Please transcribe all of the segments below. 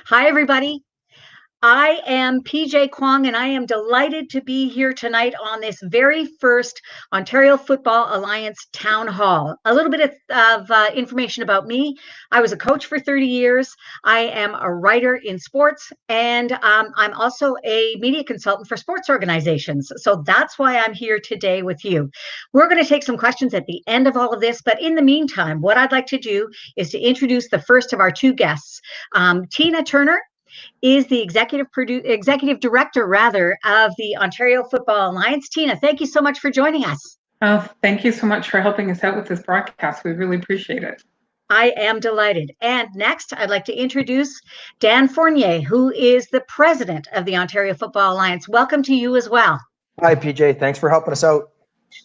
Hi, everybody. I am PJ Kwong, and I am delighted to be here tonight on this very first Ontario Football Alliance Town Hall. A little bit of information about me. I was a coach for 30 years. I am a writer in sports, and I'm also a media consultant for sports organizations. So that's why I'm here today with you. We're going to take some questions at the end of all of this, but in the meantime, what I'd like to do is to introduce the first of our two guests. Tina Turner is the executive director, rather, of the Ontario Football Alliance. Tina, thank you so much for joining us. Oh, thank you so much for helping us out with this broadcast. We really appreciate it. I am delighted. And next, I'd like to introduce Dan Fournier, who is the president of the Ontario Football Alliance. Welcome to you as well. Hi, PJ. Thanks for helping us out.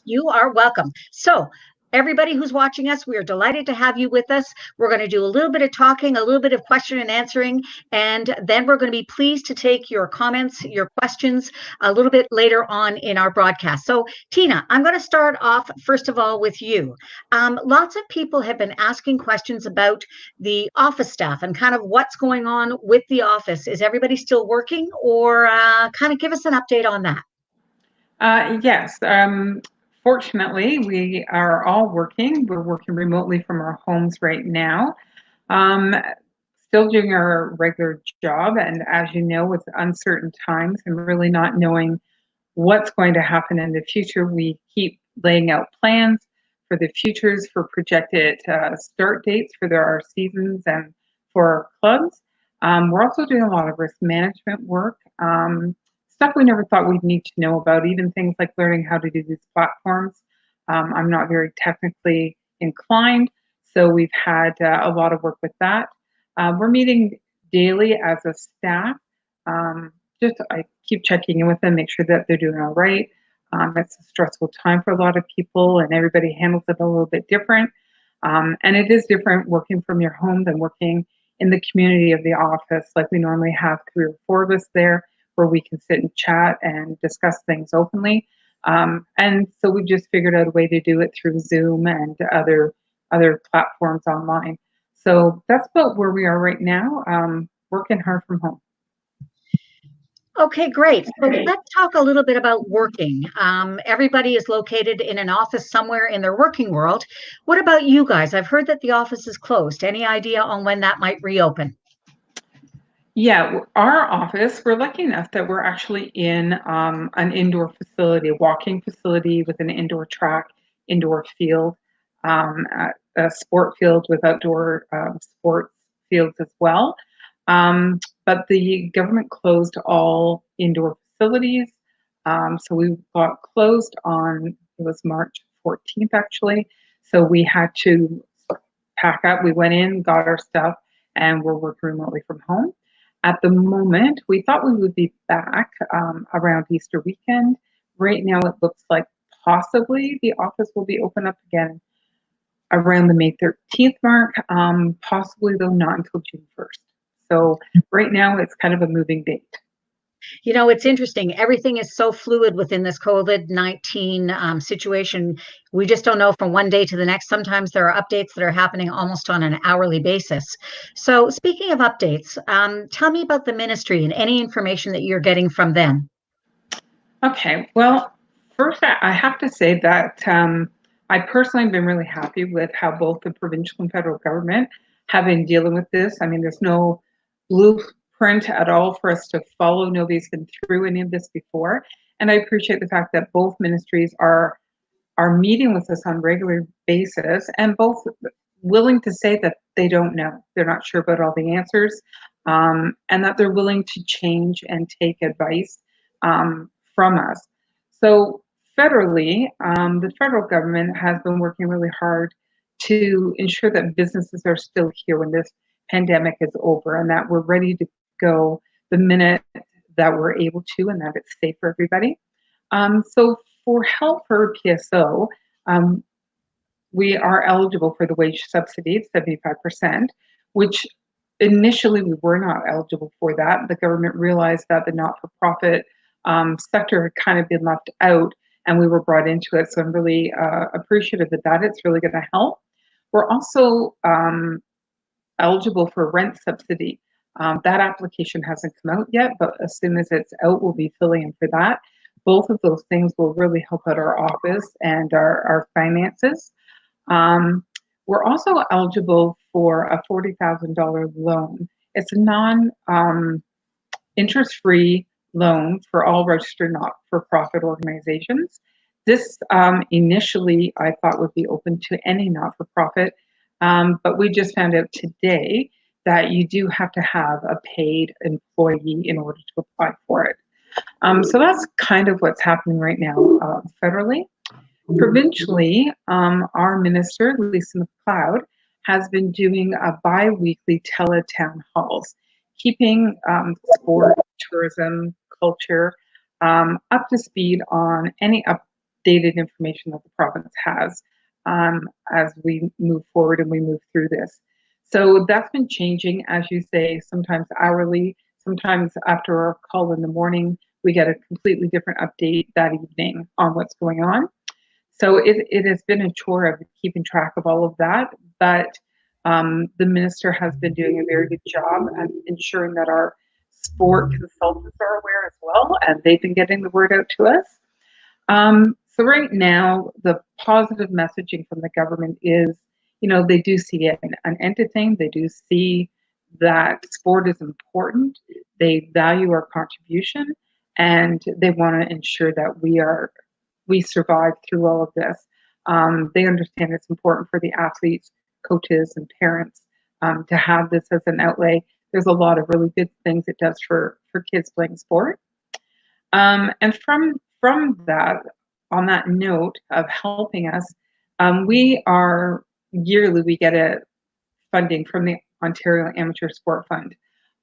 You are welcome. So, everybody who's watching us, we are delighted to have you with us. We're going to do a little bit of talking, a little bit of question and answering, and then we're going to be pleased to take your comments, your questions a little bit later on in our broadcast. So, Tina, I'm going to start off, first of all, with you. Lots of people have been asking questions about the office staff and kind of what's going on with the office. Is everybody still working, or kind of give us an update on that? Yes. Fortunately, we are all working. We're working remotely from our homes right now. Um, Still doing our regular job. And as you know, with uncertain times and really not knowing what's going to happen in the future, we keep laying out plans for the futures for projected start dates for our seasons and for our clubs. We're also doing a lot of risk management work, stuff we never thought we'd need to know about, even things like learning how to do these platforms. I'm not very technically inclined, so we've had a lot of work with that. We're meeting daily as a staff. Just I keep checking in with them, make sure that they're doing all right. It's a stressful time for a lot of people, and everybody handles it a little bit different. And it is different working from your home than working in the community of the office. Like we normally have three or four of us there, where we can sit and chat and discuss things openly. And so we just figured out a way to do it through Zoom and other platforms online. So that's about where we are right now. Working hard from home. Okay, great. So let's talk a little bit about working. Everybody is located in an office somewhere in their working world. What about you guys? I've heard that the office is closed. Any idea on when that might reopen? Yeah, our office, we're lucky enough that we're actually in an indoor facility, a walking facility with an indoor track, indoor field, a sport field with outdoor sports fields as well. But the government closed all indoor facilities. So we got closed on, it was March 14th actually. So we had to pack up. We went in, got our stuff, and we're working remotely from home. At the moment, we thought we would be back around Easter weekend. Right now, it looks like possibly the office will be open up again around the May 13th mark, possibly though not until June 1st. So right now, it's kind of a moving date. You know, it's interesting. Everything is so fluid within this COVID-19 situation. We just don't know from one day to the next. Sometimes there are updates that are happening almost on an hourly basis. So, speaking of updates, tell me about the ministry and any information that you're getting from them. Okay, well, first, I have to say that I personally have been really happy with how both the provincial and federal government have been dealing with this. I mean, there's no blueprint at all for us to follow. Nobody's been through any of this before. And I appreciate the fact that both ministries are meeting with us on a regular basis and both willing to say that they don't know. They're not sure about all the answers, and that they're willing to change and take advice from us. So federally, the federal government has been working really hard to ensure that businesses are still here when this pandemic is over and that we're ready to go the minute that we're able to and that it's safe for everybody. So for help for PSO, um, we are eligible for the wage subsidy of 75%, which initially we were not eligible for that. The government realized that the not-for-profit sector had kind of been left out and we were brought into it. So I'm really appreciative of that. It's really going to help. We're also eligible for rent subsidy. That application hasn't come out yet, but as soon as it's out, we'll be filling in for that. Both of those things will really help out our office and our finances. We're also eligible for a $40,000 loan. It's a interest-free loan for all registered not-for-profit organizations. This initially I thought would be open to any not-for-profit, but we just found out today that you do have to have a paid employee in order to apply for it. So that's kind of what's happening right now federally. Provincially, our minister, Lisa MacLeod, has been doing a bi-weekly tele-town halls, keeping sport, tourism, culture up to speed on any updated information that the province has as we move forward and we move through this. So that's been changing, as you say, sometimes hourly, sometimes after our call in the morning, we get a completely different update that evening on what's going on. So it has been a chore of keeping track of all of that, but the minister has been doing a very good job at ensuring that our sport consultants are aware as well, and they've been getting the word out to us. So right now, the positive messaging from the government is, they do see it an end to thing. They do see that sport is important. They value our contribution, and they want to ensure that we survive through all of this. They understand it's important for the athletes, coaches, and parents to have this as an outlay. There's a lot of really good things it does for kids playing sport. And from that, on that note of helping us, we get a funding from the Ontario Amateur Sport Fund.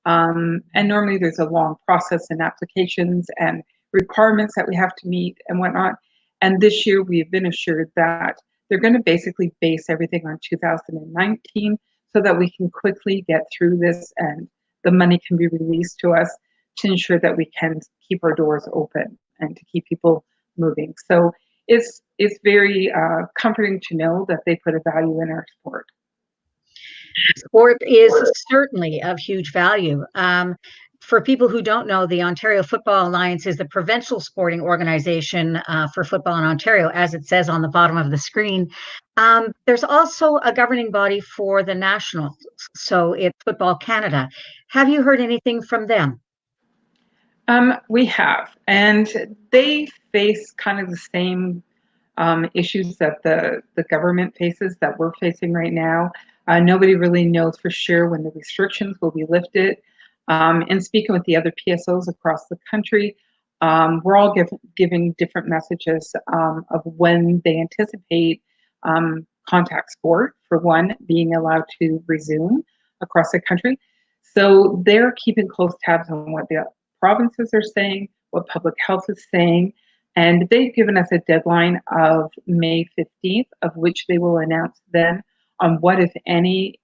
And normally there's a long process and applications and requirements that we have to meet and whatnot. And this year we've been assured that they're going to basically base everything on 2019 so that we can quickly get through this and the money can be released to us to ensure that we can keep our doors open and to keep people moving. So it's very comforting to know that they put a value in our sport. Sport is certainly of huge value. For people who don't know, the Ontario Football Alliance is the provincial sporting organization for football in Ontario, as it says on the bottom of the screen. There's also a governing body for the national, so it's Football Canada. Have you heard anything from them? We have, and they face kind of the same issues that the government faces that we're facing right now. Nobody really knows for sure when the restrictions will be lifted. And speaking with the other PSOs across the country, we're all giving different messages of when they anticipate contact sport, for one, being allowed to resume across the country. So they're keeping close tabs on what the provinces are saying, what public health is saying, and they've given us a deadline of May 15th, of which they will announce then on what, if any,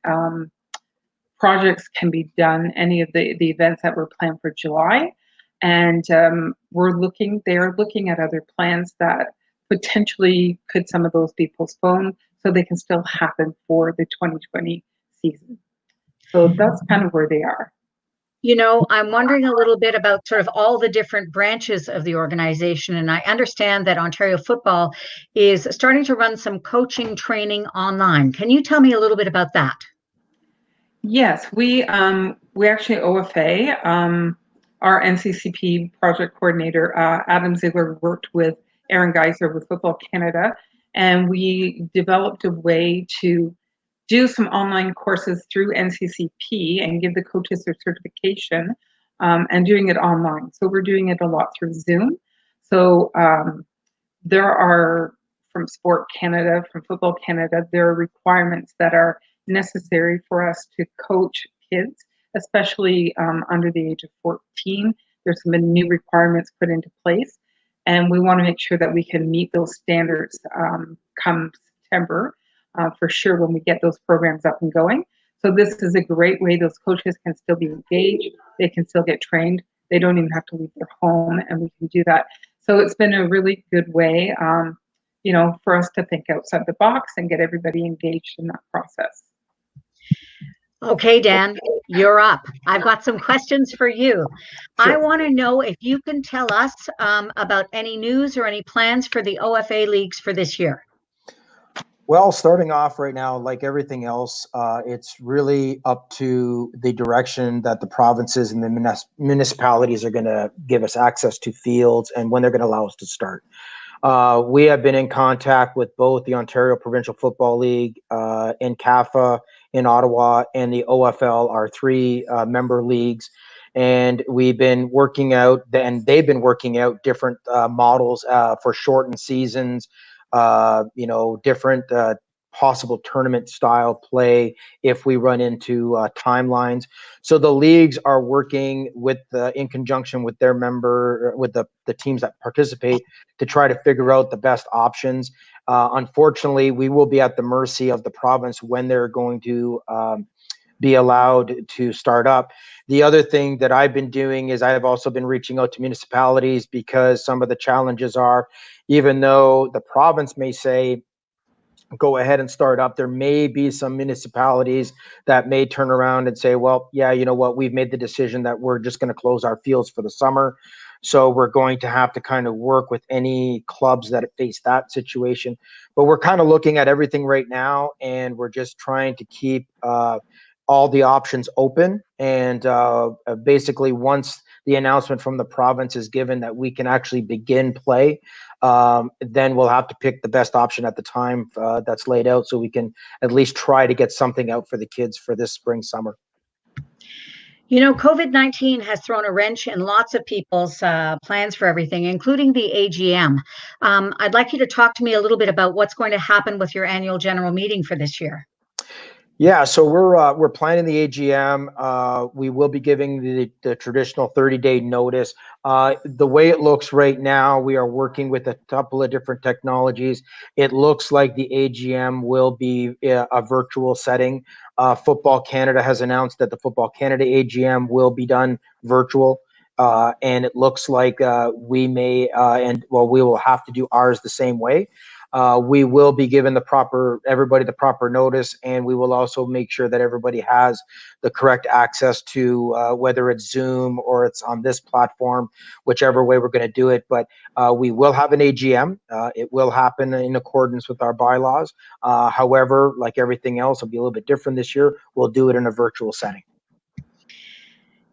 projects can be done, any of the events that were planned for July. And they're looking at other plans that potentially could some of those be postponed so they can still happen for the 2020 season. So that's kind of where they are. I'm wondering a little bit about sort of all the different branches of the organization, and I understand that Ontario Football is starting to run some coaching training online. Can you tell me a little bit about that? Yes, we actually OFA, our NCCP project coordinator, Adam Ziegler, worked with Aaron Geiser with Football Canada, and we developed a way to do some online courses through NCCP and give the coaches their certification and doing it online. So we're doing it a lot through Zoom. So there are, from Sport Canada, from Football Canada, there are requirements that are necessary for us to coach kids, especially under the age of 14. There's some new requirements put into place, and we want to make sure that we can meet those standards come September. For sure when we get those programs up and going. So this is a great way those coaches can still be engaged. They can still get trained. They don't even have to leave their home, and we can do that. So it's been a really good way, for us to think outside the box and get everybody engaged in that process. Okay, Dan, you're up. I've got some questions for you. I Sure. want to know if you can tell us about any news or any plans for the OFA leagues for this year. Well, starting off right now, like everything else, it's really up to the direction that the provinces and the municipalities are going to give us access to fields and when they're going to allow us to start. We have been in contact with both the Ontario Provincial Football League, in CAFA in Ottawa, and the OFL, our three member leagues. And we've been working out, and they've been working out different models for shortened seasons, different possible tournament style play if we run into timelines. So the leagues are working with in conjunction with their member, with the teams that participate, to try to figure out the best options. Unfortunately, we will be at the mercy of the province when they're going to be allowed to start up. The other thing that I've been doing is I have also been reaching out to municipalities, because some of the challenges are, even though the province may say, go ahead and start up, there may be some municipalities that may turn around and say, well, yeah, you know what, we've made the decision that we're just going to close our fields for the summer. So we're going to have to kind of work with any clubs that face that situation. But we're kind of looking at everything right now, and we're just trying to keep all the options open. And basically, once the announcement from the province is given that we can actually begin play, then we'll have to pick the best option at the time that's laid out, so we can at least try to get something out for the kids for this spring, summer. You know, COVID-19 has thrown a wrench in lots of people's plans for everything, including the AGM. I'd like you to talk to me a little bit about what's going to happen with your annual general meeting for this year. Yeah, so we're planning the AGM. We will be giving the traditional 30-day notice. The way it looks right now, we are working with a couple of different technologies. It looks like the AGM will be a virtual setting. Football Canada has announced that the Football Canada AGM will be done virtual. And it looks like we will have to do ours the same way. We will be given everybody the proper notice, and we will also make sure that everybody has the correct access to whether it's Zoom or it's on this platform, whichever way we're going to do it. But we will have an AGM. It will happen in accordance with our bylaws. However, like everything else, it'll be a little bit different this year. We'll do it in a virtual setting.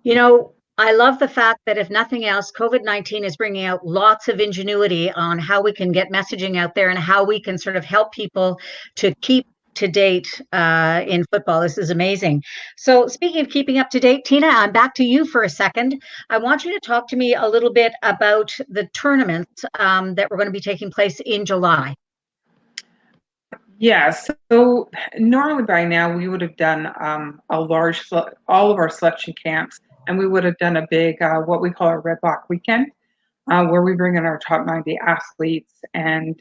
You know, I love the fact that, if nothing else, COVID-19 is bringing out lots of ingenuity on how we can get messaging out there and how we can sort of help people to keep to date in football. This is amazing. So speaking of keeping up to date, Tina, I'm back to you for a second. I want you to talk to me a little bit about the tournaments that were going to be taking place in July. Yeah, so normally by now we would have done all of our selection camps, and we would have done a big, what we call a Red Block weekend, where we bring in our top 90 athletes, and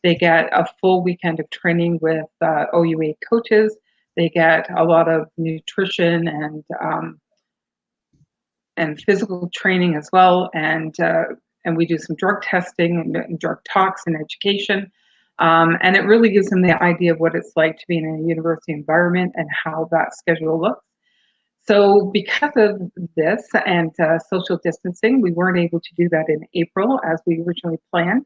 they get a full weekend of training with OUA coaches. They get a lot of nutrition and physical training as well, and we do some drug testing and drug talks and education. And it really gives them the idea of what it's like to be in a university environment and how that schedule looks. So because of this and social distancing, we weren't able to do that in April as we originally planned.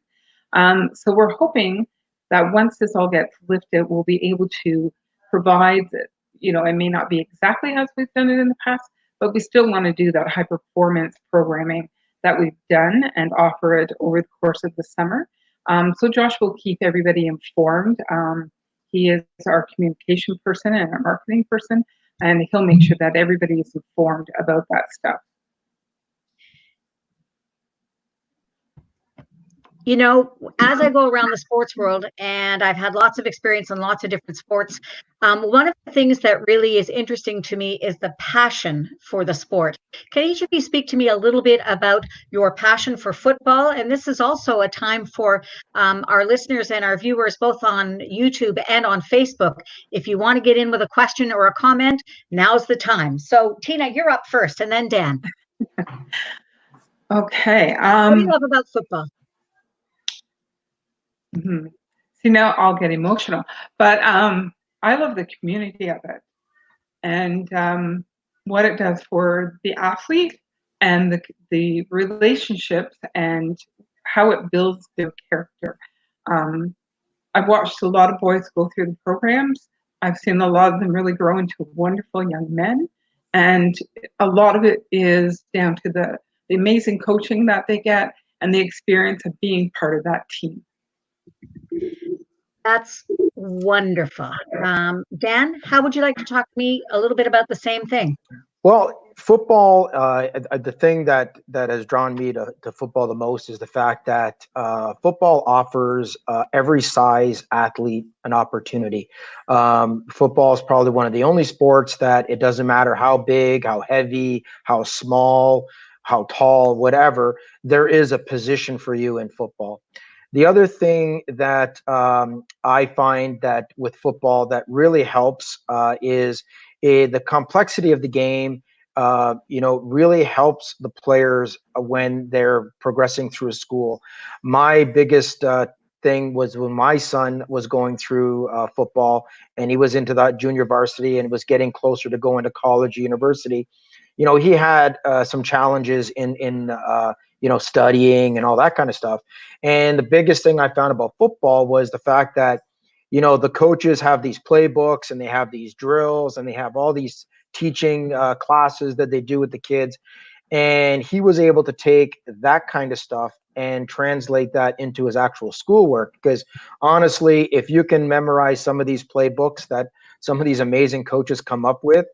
So we're hoping that once this all gets lifted, we'll be able to provide, it may not be exactly as we've done it in the past, but we still want to do that high performance programming that we've done and offer it over the course of the summer. So Josh will keep everybody informed. He is our communication person and our marketing person, and he'll make sure that everybody is informed about that stuff. You know, as I go around the sports world, and I've had lots of experience in lots of different sports, one of the things that really is interesting to me is the passion for the sport. Can each of you speak to me a little bit about your passion for football? And this is also a time for our listeners and our viewers, both on YouTube and on Facebook. If you want to get in with a question or a comment, now's the time. So Tina, you're up first, and then Dan. Okay. What do you love about football? Mm-hmm. See, now I'll get emotional, but I love the community of it. and what it does for the athlete and the relationships and how it builds their character. I've watched a lot of boys go through the programs. I've seen a lot of them really grow into wonderful young men. And a lot of it is down to the amazing coaching that they get and the experience of being part of that team. That's wonderful. Dan, how would you like to talk to me a little bit about the same thing? Well, football, the thing that has drawn me to football the most is the fact that football offers every size athlete an opportunity. Football is probably one of the only sports that it doesn't matter how big, how heavy, how small, how tall, whatever, there is a position for you in football. The other thing that I find that with football that really helps is the complexity of the game. Really helps the players when they're progressing through school. My biggest thing was when my son was going through football and he was into that junior varsity and was getting closer to going to college or university. He had some challenges in studying and all that kind of stuff. And the biggest thing I found about football was the fact that the coaches have these playbooks and they have these drills and they have all these teaching classes that they do with the kids. And he was able to take that kind of stuff and translate that into his actual schoolwork. Because honestly, if you can memorize some of these playbooks that some of these amazing coaches come up with,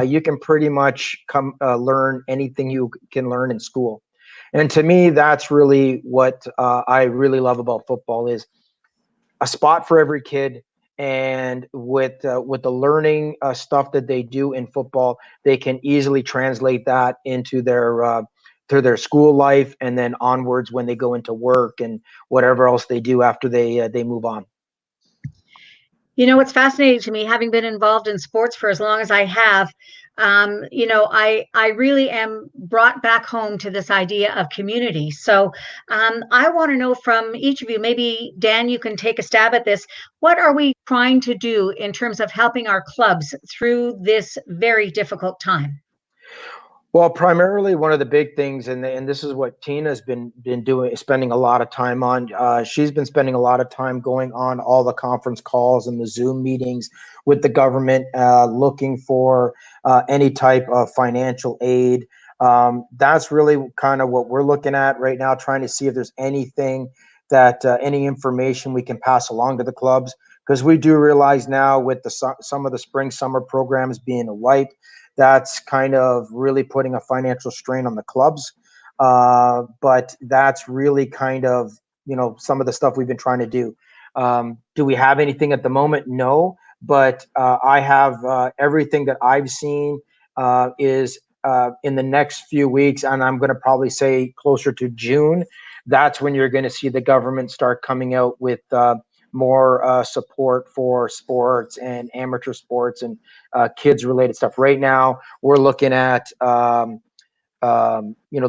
you can pretty much learn anything you can learn in school. And to me, that's really what I really love about football is a spot for every kid. And with the learning stuff that they do in football, they can easily translate that into their school life and then onwards when they go into work and whatever else they do after they move on. It's fascinating to me, having been involved in sports for as long as I have. I really am brought back home to this idea of community. So I want to know from each of you, maybe Dan, you can take a stab at this. What are we trying to do in terms of helping our clubs through this very difficult time? Well, primarily one of the big things, and this is what Tina's been doing, spending a lot of time on. She's been spending a lot of time going on all the conference calls and the Zoom meetings with the government, looking for any type of financial aid. That's really kind of what we're looking at right now, trying to see if there's anything that any information we can pass along to the clubs, because we do realize now with some of the spring summer programs being wiped, that's kind of really putting a financial strain on the clubs. But that's really kind of, some of the stuff we've been trying to do. Do we have anything at the moment? No, but I have everything that I've seen is in the next few weeks, and I'm going to probably say closer to June. That's when you're going to see the government start coming out with more support for sports and amateur sports and kids related stuff. Right now, we're looking at, the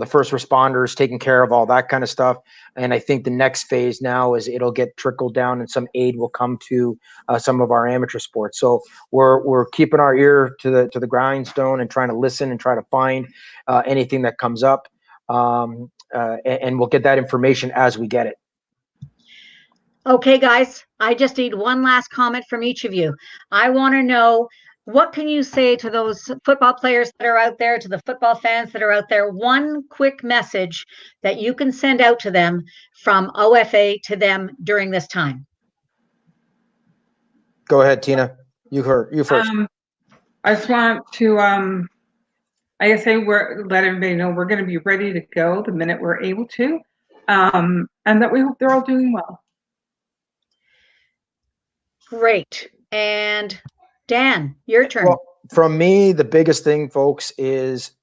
first responders taking care of all that kind of stuff. And I think the next phase now is it'll get trickled down and some aid will come to some of our amateur sports. So we're keeping our ear to the grindstone and trying to listen and try to find anything that comes up. And we'll get that information as we get it. Okay, guys, I just need one last comment from each of you. I want to know, what can you say to those football players that are out there, to the football fans that are out there? One quick message that you can send out to them from OFA to them during this time. Go ahead, Tina. You first. I just want to, I guess, let everybody know we're going to be ready to go the minute we're able to, and that we hope they're all doing well. Great. And Dan, your turn. Well, from me, the biggest thing, folks, is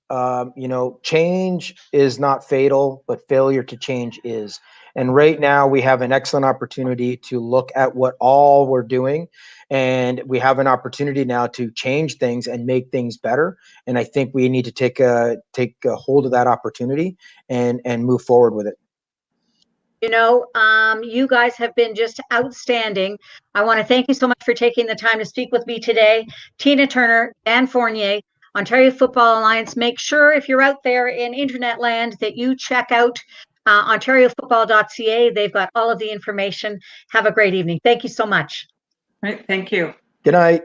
change is not fatal, but failure to change is. And right now, we have an excellent opportunity to look at what all we're doing, and we have an opportunity now to change things and make things better. And I think we need to take a hold of that opportunity and move forward with it. You guys have been just outstanding. I want to thank you so much for taking the time to speak with me today. Tina Turner, Dan Fournier, Ontario Football Alliance. Make sure if you're out there in internet land that you check out ontariofootball.ca. They've got all of the information. Have a great evening. Thank you so much. Right, thank you. Good night.